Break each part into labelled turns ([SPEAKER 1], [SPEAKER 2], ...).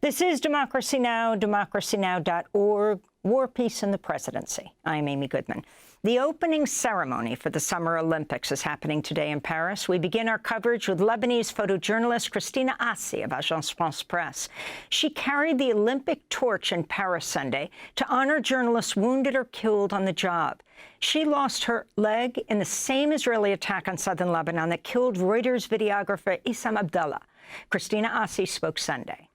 [SPEAKER 1] This is Democracy Now!, democracynow.org, War, Peace, and the Presidency. I'm Amy Goodman. The opening ceremony for the Summer Olympics is happening today in Paris. We begin our coverage with Lebanese photojournalist Christina Assi of Agence France-Presse. She carried the Olympic torch in Paris Sunday to honor journalists wounded or killed on the job. She lost her leg in the same Israeli attack on southern Lebanon that killed Reuters videographer Issam Abdallah. Christina Assi spoke Sunday.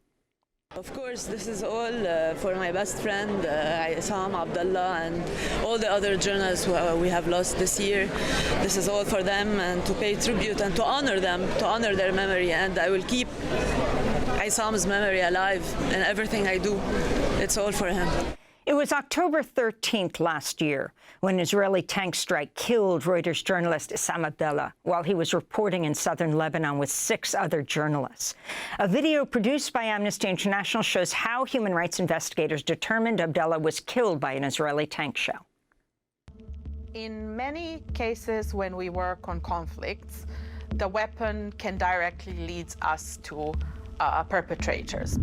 [SPEAKER 2] Of course, this is all for my best friend, Issam Abdallah, and all the other journalists who we have lost this year. This is all for them, and to pay tribute and to honor them, to honor their memory. And I will keep Issam's memory alive in everything I do. It's all for him.
[SPEAKER 1] It was October 13th last year when an Israeli tank strike killed Reuters journalist Issam Abdallah while he was reporting in southern Lebanon with 6 other journalists. A video produced by Amnesty International shows how human rights investigators determined Abdallah was killed by an Israeli tank shell.
[SPEAKER 3] In many cases when we work on conflicts, the weapon can directly lead us to perpetrators.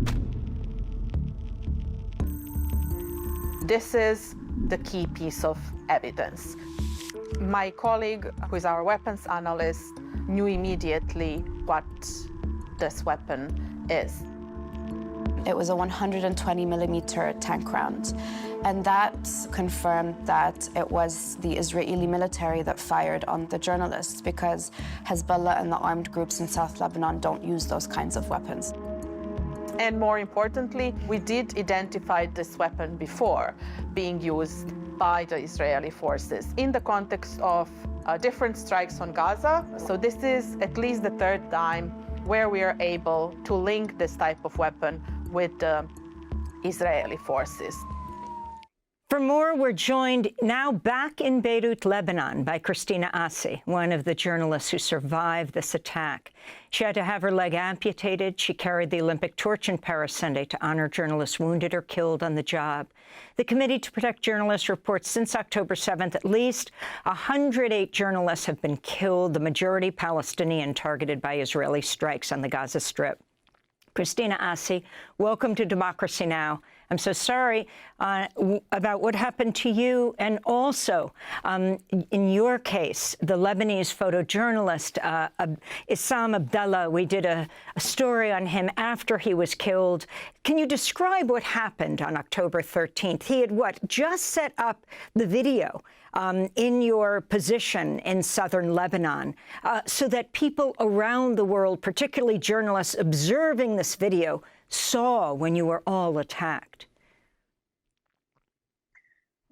[SPEAKER 3] This is the key piece of evidence. My colleague, who is our weapons analyst, knew immediately what this weapon is.
[SPEAKER 4] It was a 120mm tank round, and that confirmed that it was the Israeli military that fired on the journalists, because Hezbollah and the armed groups in South Lebanon don't use those kinds of weapons.
[SPEAKER 3] And more importantly, we did identify this weapon before being used by the Israeli forces in the context of different strikes on Gaza. So this is at least the 3rd time where we are able to link this type of weapon with the Israeli forces.
[SPEAKER 1] For more, we're joined now back in Beirut, Lebanon, by Christina Assi, one of the journalists who survived this attack. She had to have her leg amputated. She carried the Olympic torch in Paris Sunday to honor journalists wounded or killed on the job. The Committee to Protect Journalists reports since October 7th, at least 108 journalists have been killed, the majority Palestinian, targeted by Israeli strikes on the Gaza Strip. Christina Assi, welcome to Democracy Now! I'm so sorry about what happened to you, and also, in your case, the Lebanese photojournalist Issam Abdallah. We did a story on him after he was killed. Can you describe what happened on October 13th? He had, just set up the video in your position in southern Lebanon so that people around the world, particularly journalists observing this video, saw when you were all attacked.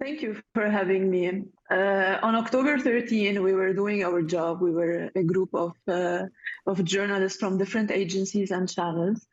[SPEAKER 5] Thank you for having me. On October 13, we were doing our job. We were a group of journalists from different agencies and channels.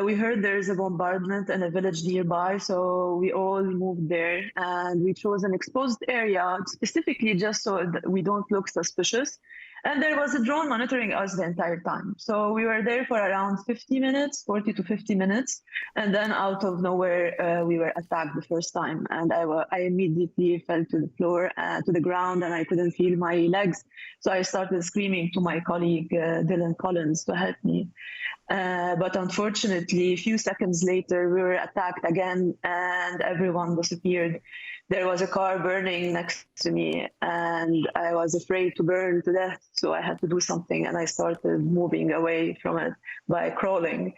[SPEAKER 5] We heard there is a bombardment in a village nearby, so we all moved there, and we chose an exposed area specifically just so that we don't look suspicious. And there was a drone monitoring us the entire time. So we were there for around 50 minutes, 40 to 50 minutes. And then out of nowhere, we were attacked the first time. And I immediately fell to the floor, to the ground, and I couldn't feel my legs. So I started screaming to my colleague, Dylan Collins, to help me. But unfortunately, a few seconds later, we were attacked again, and everyone disappeared. There was a car burning next to me, and I was afraid to burn to death, so I had to do something, and I started moving away from it by crawling.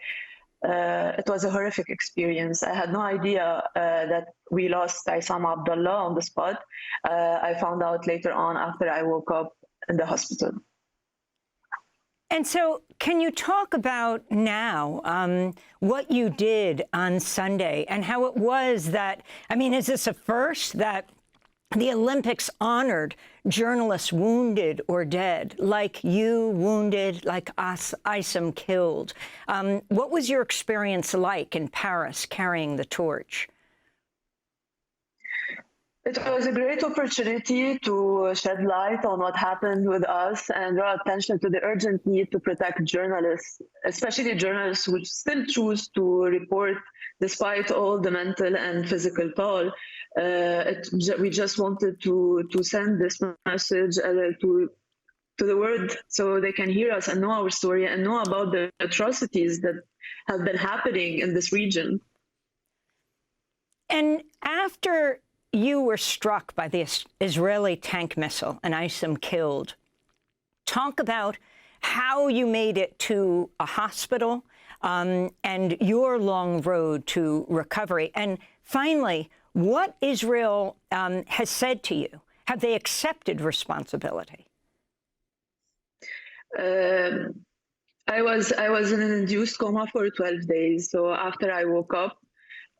[SPEAKER 5] It was a horrific experience. I had no idea that we lost Issam Abdallah on the spot. I found out later on after I woke up in the hospital.
[SPEAKER 1] And so can you talk about now what you did on Sunday and how it was that, I mean, is this a first that the Olympics honored journalists wounded or dead, like you wounded, like Issam killed? What was your experience like in Paris carrying the torch?
[SPEAKER 5] It was a great opportunity to shed light on what happened with us and draw attention to the urgent need to protect journalists, especially journalists who still choose to report despite all the mental and physical toll. We just wanted to send this message to to the world so they can hear us and know our story and know about the atrocities that have been happening in this region.
[SPEAKER 1] And after you were struck by the Israeli tank missile and Issam killed, talk about how you made it to a hospital and your long road to recovery. And finally, what Israel has said to you. Have they accepted responsibility?
[SPEAKER 5] I was in an induced coma for 12 days. So after I woke up,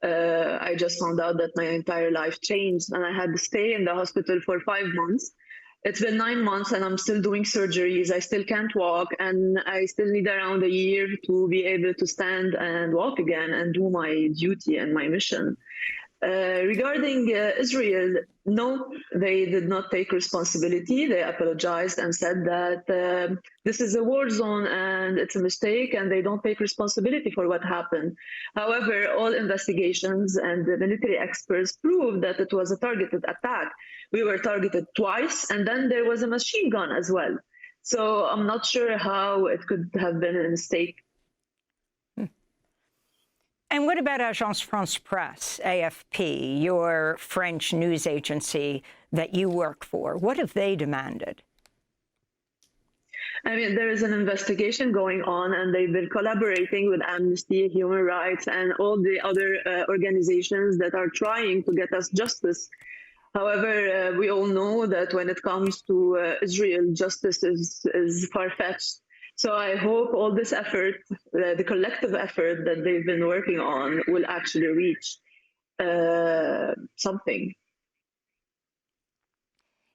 [SPEAKER 5] I just found out that my entire life changed, and I had to stay in the hospital for 5 months. It's been 9 months and I'm still doing surgeries. I still can't walk, and I still need around a year to be able to stand and walk again and do my duty and my mission. Regarding Israel, no, they did not take responsibility. They apologized and said that this is a war zone and it's a mistake, and they don't take responsibility for what happened. However, all investigations and the military experts proved that it was a targeted attack. We were targeted twice, and then there was a machine gun as well. So I'm not sure how it could have been a mistake.
[SPEAKER 1] And what about Agence France-Presse, AFP, your French news agency that you work for? What have they demanded?
[SPEAKER 5] I mean, there is an investigation going on, and they've been collaborating with Amnesty, Human Rights, and all the other organizations that are trying to get us justice. However, we all know that when it comes to Israel, justice is far-fetched. So I hope all this effort, the collective effort that they've been working on, will actually reach something.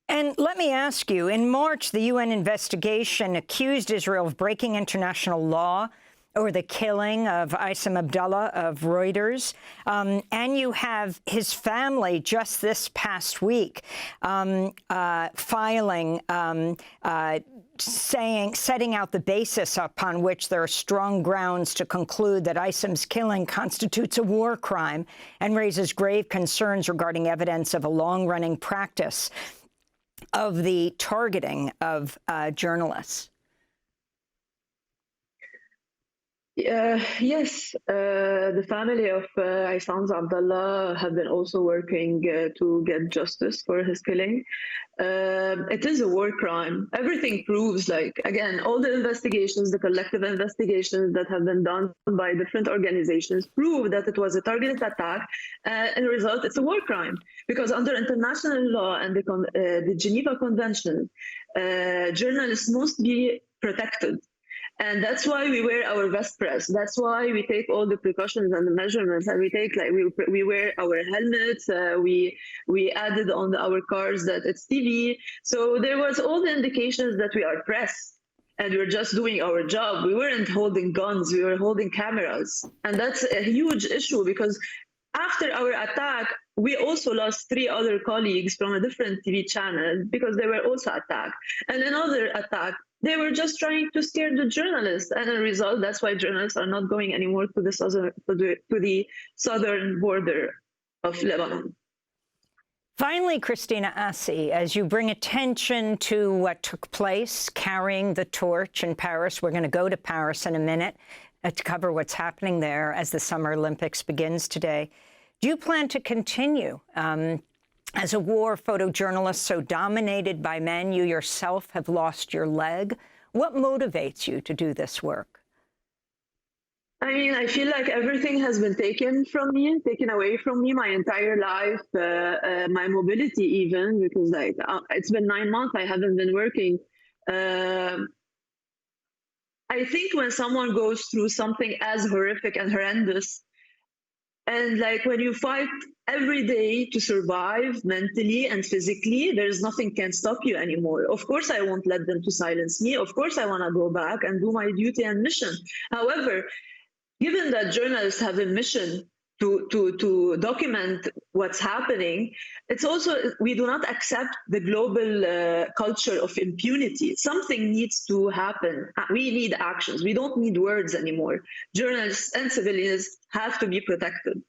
[SPEAKER 1] And let me ask you, in March, the UN investigation accused Israel of breaking international law over the killing of Issam Abdallah of Reuters. And you have his family just this past week filing, setting out the basis upon which there are strong grounds to conclude that Issam's killing constitutes a war crime and raises grave concerns regarding evidence of a long-running practice of the targeting of journalists.
[SPEAKER 5] Yes, the family of Issam Abdallah have been also working to get justice for his killing. It is a war crime. Everything proves, like, again, all the investigations, the collective investigations that have been done by different organizations prove that it was a targeted attack. As a result, it's a war crime, because under international law and the Geneva Convention, journalists must be protected. And that's why we wear our vest press. That's why we take all the precautions and the measurements, and we take, like, we wear our helmets. We added on our cars that it's TV. So there was all the indications that we are press, and we're just doing our job. We weren't holding guns. We were holding cameras, and that's a huge issue, because after our attack, we also lost 3 other colleagues from a different TV channel because they were also attacked. And another attack, they were just trying to scare the journalists, and as a result, that's why journalists are not going anymore to the southern border of Lebanon.
[SPEAKER 1] Finally, Christina Assi, as you bring attention to what took place, carrying the torch in Paris, we're going to go to Paris in a minute to cover what's happening there as the Summer Olympics begins today. Do you plan to continue as a war photojournalist so dominated by men? You yourself have lost your leg. What motivates you to do this work?
[SPEAKER 5] I mean, I feel like everything has been taken away from me my entire life, my mobility even, because, like, it's been 9 months, I haven't been working. I think when someone goes through something as horrific and horrendous, and, like, when you fight every day to survive mentally and physically, there's nothing can stop you anymore. Of course, I won't let them to silence me. Of course, I want to go back and do my duty and mission. However, given that journalists have a mission to document what's happening, it's also, we do not accept the global culture of impunity. Something needs to happen. We need actions. We don't need words anymore. Journalists and civilians have to be protected.